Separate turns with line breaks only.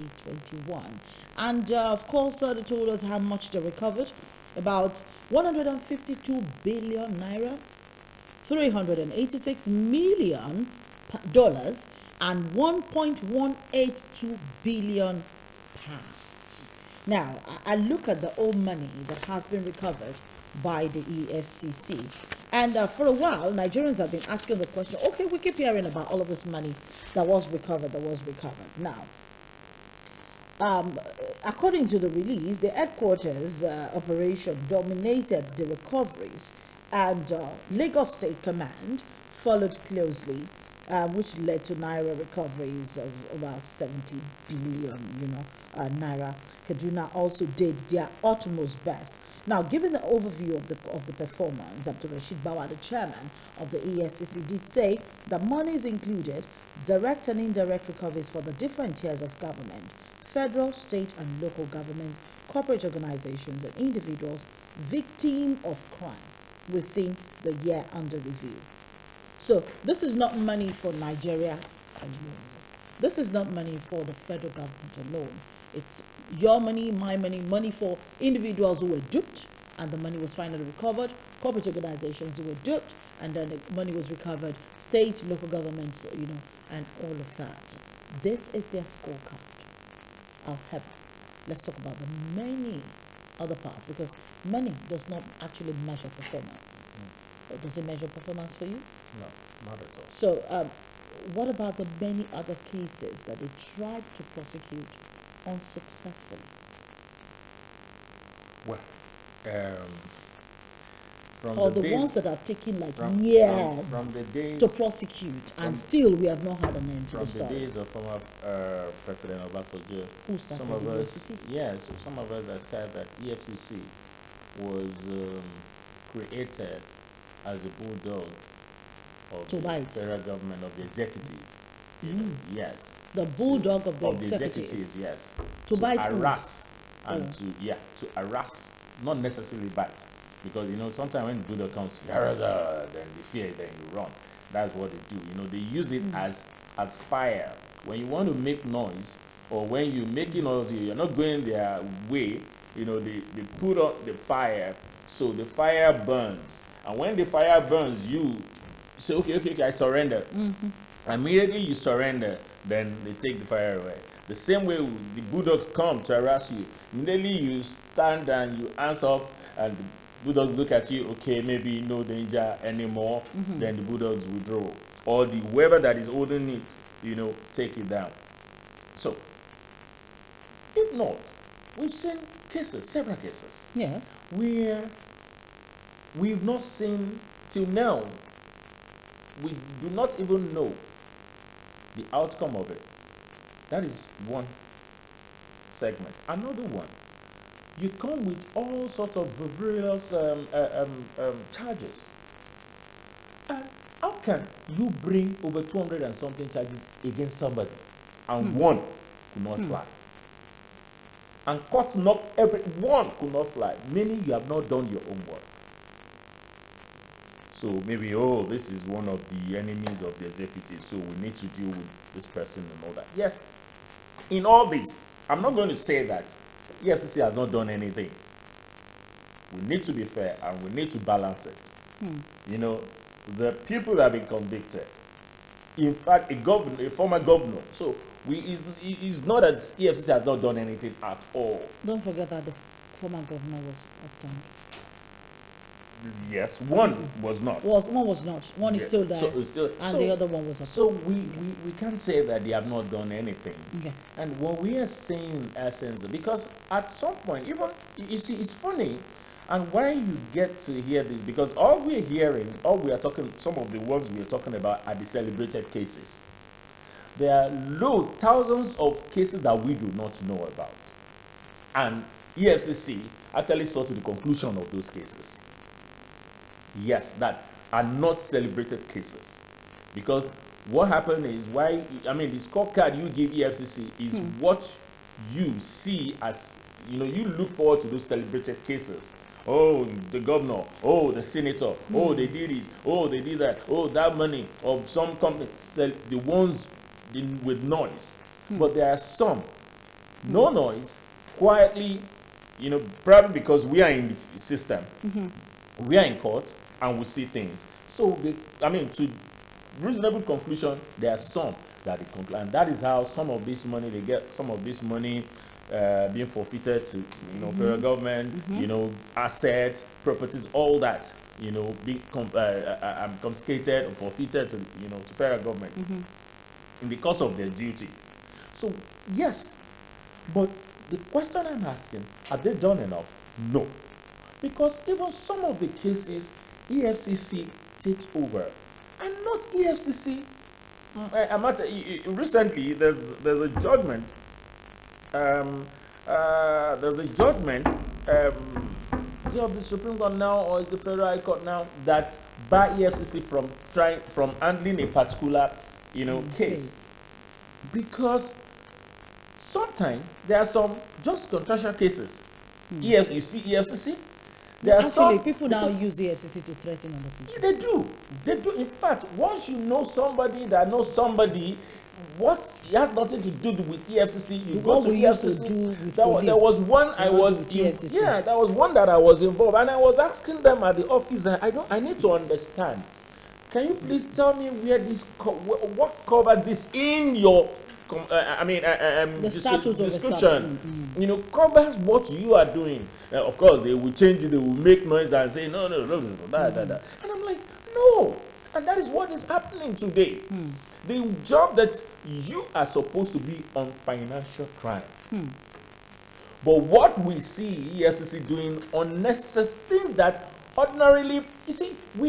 2021. And of course, they told us how much they recovered, about 152 billion naira, 386 million dollars, and 1.182 billion pounds. Now, I look at the old money that has been recovered by the EFCC. And for a while, Nigerians have been asking the question, okay, we keep hearing about all of this money that was recovered. Now, according to the release, the headquarters operation dominated the recoveries, and Lagos State Command followed closely, which led to naira recoveries of about 70 billion, naira. Kaduna also did their utmost best. Now, given the overview of the performance, Abdul Rashid Bawa, the chairman of the EFCC, did say that money is included direct and indirect recoveries for the different tiers of government, federal, state, and local governments, corporate organizations, and individuals victim of crime within the year under review. So this is not money for Nigeria alone. This is not money for the federal government alone. It's your money, my money, money for individuals who were duped, and the money was finally recovered, corporate organizations who were duped, and then the money was recovered, state, local governments, and all of that. This is their scorecard. However, let's talk about the many other parts, because money does not actually measure performance. Does it measure performance for you?
No, not at all.
So, what about the many other cases that they tried to prosecute unsuccessfully?
Well, from
or
the
the
days,
ones that are taking like
from the days
to prosecute, and still we have not had an end to
from
the
the
story.
days of former President Obasanjo.
Who started
Some of
the
us,
EFCC?
yes, some of us have said that EFCC was created as a bulldog of
To
the
bite.
federal government, of the executive. Yes.
The bulldog of the
Of the
executive.
executive, yes.
To bite who?
harass and
Oh.
to harass, not necessarily bite, because sometimes when the bulldog comes, then they fear, then you run. That's what they do. They use it as fire. When you want to make noise, or when you're making noise, you're not going their way. They put on the fire, so the fire burns. And when the fire burns, you say, okay, I surrender. Immediately you surrender, then they take the fire away. The same way the bulldogs come to harass you. Immediately you stand and you answer off, and the bulldogs look at you, okay, maybe no danger anymore, then the bulldogs withdraw. Or the whoever that is holding it, take it down. So, if not, we've seen several cases,
Yes.
where we've not seen till now, we do not even know the outcome of it. That is one segment. Another one, you come with all sorts of various charges. And how can you bring over 200 and something charges against somebody, and one could not fly? And court not every one could not fly, meaning you have not done your homework. So maybe, this is one of the enemies of the executive, so we need to deal with this person and all that. Yes, in all this, I'm not going to say that EFCC has not done anything. We need to be fair, and we need to balance it. The people that have been convicted, in fact, a former governor, so it's not that EFCC has not done anything at all.
Don't forget that the former governor was upturned.
Yes, one was not.
One was not. One is still there.
So it's still,
and the other one was upturned.
So we can't say that they have not done anything.
Okay.
And what we are saying in essence, because at some point, even, you see, it's funny, and when you get to hear this, because all we are talking, some of the ones we are talking about are the celebrated cases. There are thousands of cases that we do not know about. And EFCC actually saw to the conclusion of those cases. Yes, that are not celebrated cases. Because what happened is, the scorecard you give EFCC is what you see as, you look forward to those celebrated cases. Oh, the governor, the senator, they did this, they did that, that money of some company, the ones with noise. But there are some no noise, quietly, probably because we are in the system, we are in court, and we see things. So, to reasonable conclusion, there are some that they conclude, and that is how some of this money, they get some of this money being forfeited to, federal government, assets, properties, all that, being confiscated or forfeited to, to federal government in the course of their duty. So, yes, but the question I'm asking, have they done enough? No. Because even some of the cases, EFCC takes over. And not EFCC. Recently, there's a judgment. There's a judgment. Is it of the Supreme Court now, or is the Federal High Court now, that bar EFCC from handling a particular, case, because sometimes there are some just contractual cases. You see EFCC. There are
actually people now use EFCC to threaten other people.
They do. They do. In fact, once you know somebody that knows somebody, it has nothing to do with EFCC. You go to EFCC. There was one I was in. Yeah, there was one that I was involved, and I was asking them at the office that I need to understand. Can you please tell me where this what covered this in your description? Covers what you are doing. Of course, they will change it. They will make noise and say no, that. And I'm like, no. And that is what is happening today. The job that you are supposed to be on financial crime. But what we see EFCC doing unnecessary things that ordinarily, you see, we